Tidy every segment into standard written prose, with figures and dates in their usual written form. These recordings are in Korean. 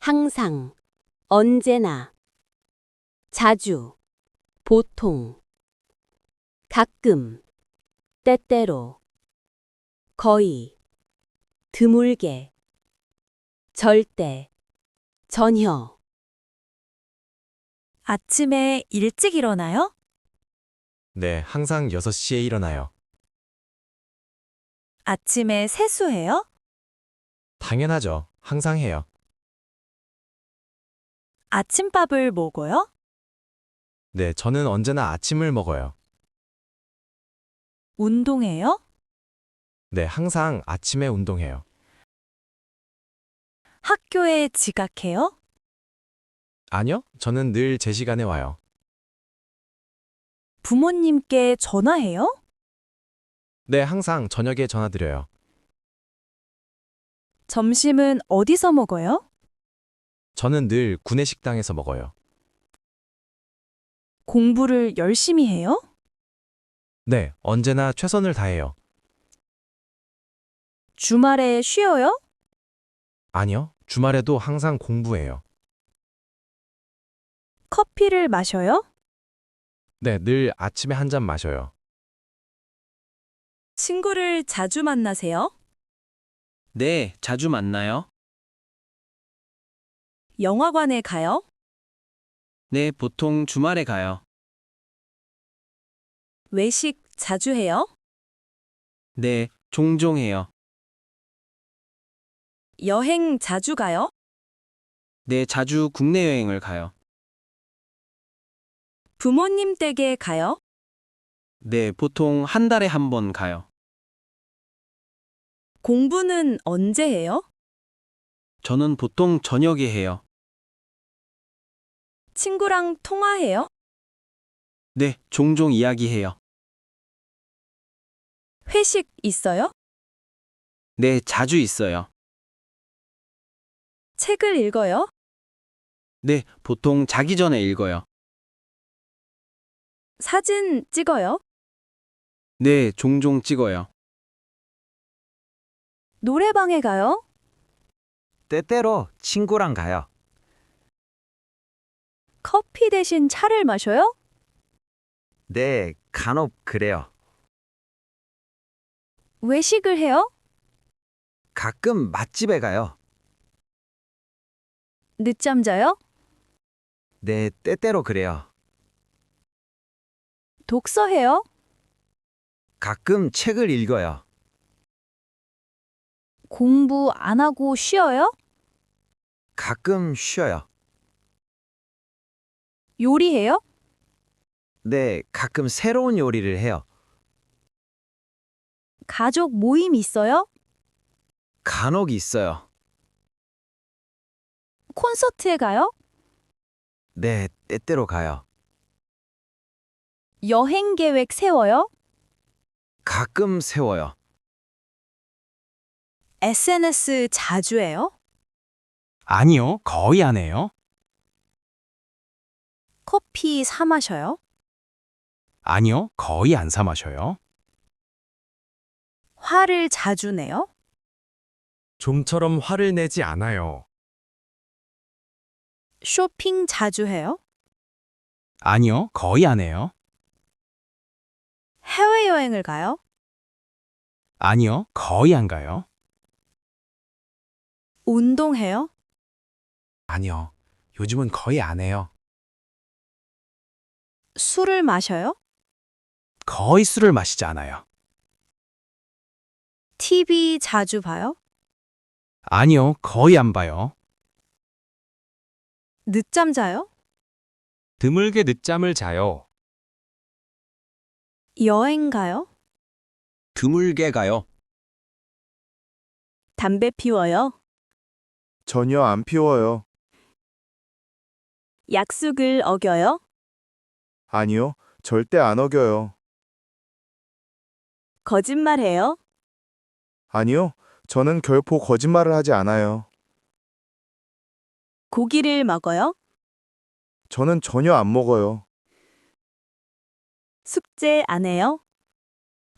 항상, 언제나, 자주, 보통, 가끔, 때때로, 거의, 드물게, 절대, 전혀. 아침에 일찍 일어나요? 네, 항상 6시에 일어나요. 아침에 세수해요? 당연하죠. 항상 해요. 아침밥을 먹어요? 네, 저는 언제나 아침을 먹어요. 운동해요? 네, 항상 아침에 운동해요. 학교에 지각해요? 아니요, 저는 늘 제 시간에 와요. 부모님께 전화해요? 네, 항상 저녁에 전화드려요. 점심은 어디서 먹어요? 저는 늘 구내식당에서 먹어요. 공부를 열심히 해요? 네, 언제나 최선을 다해요. 주말에 쉬어요? 아니요, 주말에도 항상 공부해요. 커피를 마셔요? 네, 늘 아침에 한 잔 마셔요. 친구를 자주 만나세요? 네, 자주 만나요? 영화관에 가요? 네, 보통 주말에 가요. 외식 자주 해요? 네, 종종 해요. 여행 자주 가요? 네, 자주 국내 여행을 가요. 부모님 댁에 가요? 네, 보통 한 달에 한 번 가요. 공부는 언제 해요? 저는 보통 저녁에 해요. 친구랑 통화해요? 네, 종종 이야기해요. 회식 있어요? 네, 자주 있어요. 책을 읽어요? 네, 보통 자기 전에 읽어요. 사진 찍어요? 네, 종종 찍어요. 노래방에 가요? 때때로 친구랑 가요. 커피 대신 차를 마셔요? 네, 간혹 그래요. 외식을 해요? 가끔 맛집에 가요. 늦잠 자요? 네, 때때로 그래요. 독서해요? 가끔 책을 읽어요. 공부 안 하고 쉬어요? 가끔 쉬어요. 요리해요? 네, 가끔 새로운 요리를 해요. 가족 모임 있어요? 간혹 있어요. 콘서트에 가요? 네, 때때로 가요. 여행 계획 세워요? 가끔 세워요. SNS 자주 해요? 아니요, 거의 안 해요. 커피 사 마셔요? 아니요, 거의 안 사 마셔요. 화를 자주 내요? 좀처럼 화를 내지 않아요. 쇼핑 자주 해요? 아니요, 거의 안 해요. 해외여행을 가요? 아니요, 거의 안 가요. 운동해요? 아니요, 요즘은 거의 안 해요. 술을 마셔요? 거의 술을 마시지 않아요. TV 자주 봐요? 아니요, 거의 안 봐요. 늦잠 자요? 드물게 늦잠을 자요. 여행 가요? 드물게 가요. 담배 피워요? 전혀 안 피워요. 약속을 어겨요? 아니요, 절대 안 어겨요. 거짓말해요? 아니요, 저는 결코 거짓말을 하지 않아요. 고기를 먹어요? 저는 전혀 안 먹어요. 숙제 안 해요?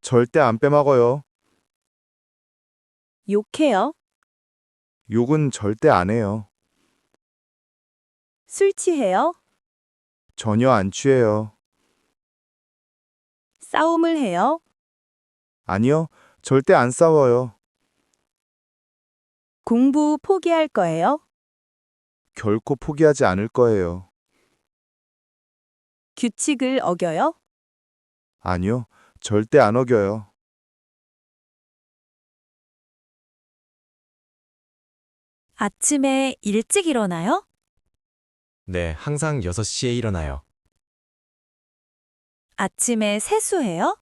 절대 안 빼먹어요. 욕해요? 욕은 절대 안 해요. 술 취해요? 전혀 안 취해요. 싸움을 해요? 아니요, 절대 안 싸워요. 공부 포기할 거예요? 결코 포기하지 않을 거예요. 규칙을 어겨요? 아니요, 절대 안 어겨요. 아침에 일찍 일어나요? 네, 항상 6시에 일어나요. 아침에 세수해요?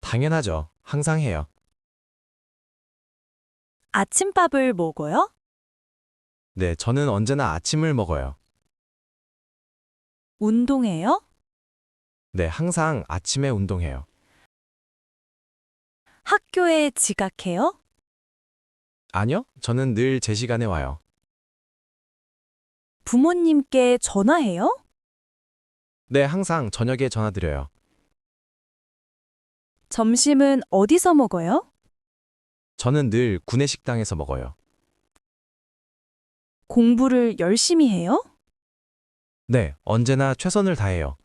당연하죠. 항상 해요. 아침밥을 먹어요? 네, 저는 언제나 아침을 먹어요. 운동해요? 네, 항상 아침에 운동해요. 학교에 지각해요? 아니요, 저는 늘 제 시간에 와요. 부모님께 전화해요? 네, 항상 저녁에 전화드려요. 점심은 어디서 먹어요? 저는 늘 구내식당에서 먹어요. 공부를 열심히 해요? 네, 언제나 최선을 다해요.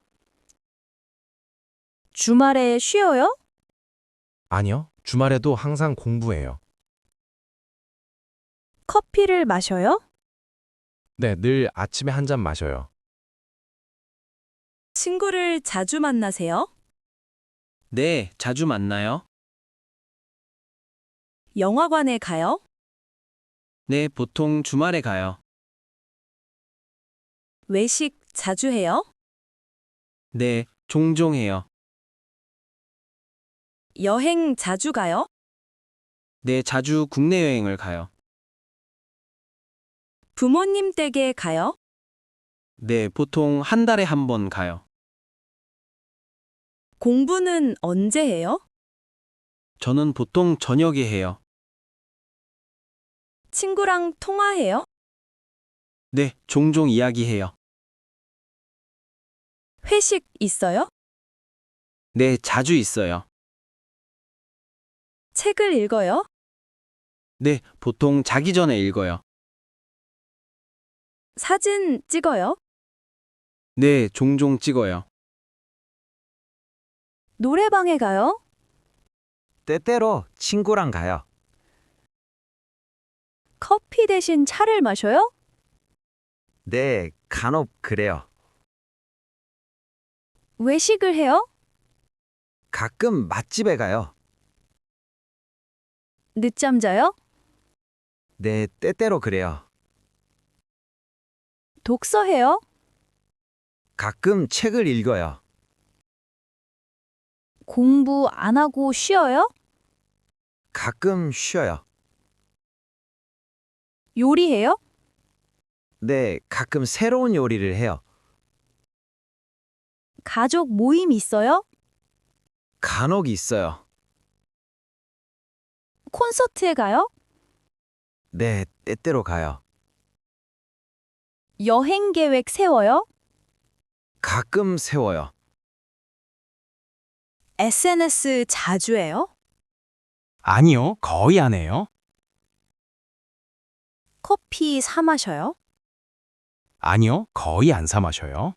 주말에 쉬어요? 아니요, 주말에도 항상 공부해요. 커피를 마셔요? 네, 늘 아침에 한 잔 마셔요. 친구를 자주 만나세요? 네, 자주 만나요. 영화관에 가요? 네, 보통 주말에 가요. 외식 자주 해요? 네, 종종 해요. 여행 자주 가요? 네, 자주 국내 여행을 가요. 부모님 댁에 가요? 네, 보통 한 달에 한 번 가요. 공부는 언제 해요? 저는 보통 저녁에 해요. 친구랑 통화해요? 네, 종종 이야기해요. 회식 있어요? 네, 자주 있어요. 책을 읽어요? 네, 보통 자기 전에 읽어요. 사진 찍어요? 네, 종종 찍어요. 노래방에 가요? 때때로 친구랑 가요. 커피 대신 차를 마셔요? 네, 간혹 그래요. 외식을 해요? 가끔 맛집에 가요. 늦잠 자요? 네, 때때로 그래요. 독서해요? 가끔 책을 읽어요. 공부 안 하고 쉬어요? 가끔 쉬어요. 요리해요? 네, 가끔 새로운 요리를 해요. 가족 모임 있어요? 간혹 있어요. 콘서트에 가요? 네, 때때로 가요. 여행 계획 세워요? 가끔 세워요. SNS 자주 해요? 아니요, 거의 안 해요. 커피 사 마셔요? 아니요, 거의 안 사 마셔요.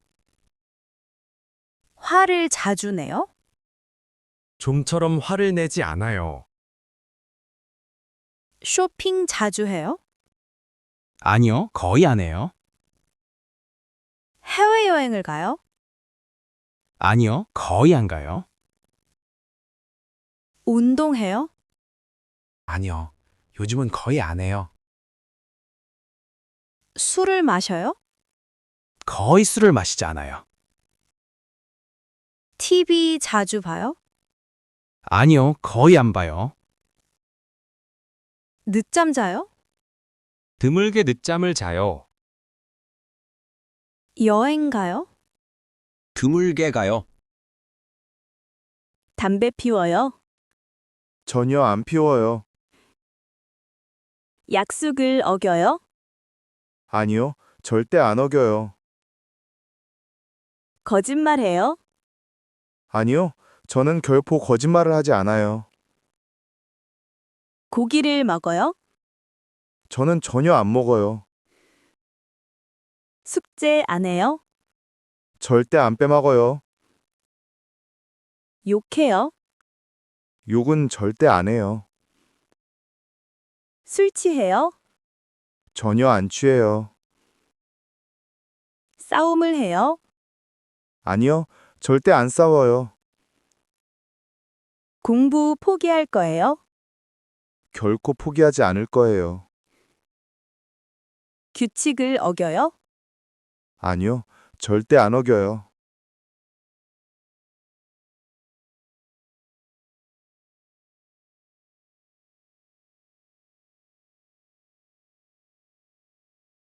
화를 자주 내요? 좀처럼 화를 내지 않아요. 쇼핑 자주 해요? 아니요, 거의 안 해요. 해외여행을 가요? 아니요, 거의 안 가요. 운동해요? 아니요, 요즘은 거의 안 해요. 술을 마셔요? 거의 술을 마시지 않아요. TV 자주 봐요? 아니요, 거의 안 봐요. 늦잠 자요? 드물게 늦잠을 자요. 여행 가요? 드물게 가요. 담배 피워요? 전혀 안 피워요. 약속을 어겨요? 아니요, 절대 안 어겨요. 거짓말해요? 아니요, 저는 결코 거짓말을 하지 않아요. 고기를 먹어요? 저는 전혀 안 먹어요. 숙제 안 해요? 절대 안 빼먹어요. 욕해요? 욕은 절대 안 해요. 술 취해요? 전혀 안 취해요. 싸움을 해요? 아니요, 절대 안 싸워요. 공부 포기할 거예요? 결코 포기하지 않을 거예요. 규칙을 어겨요? 아니요, 절대 안 어겨요.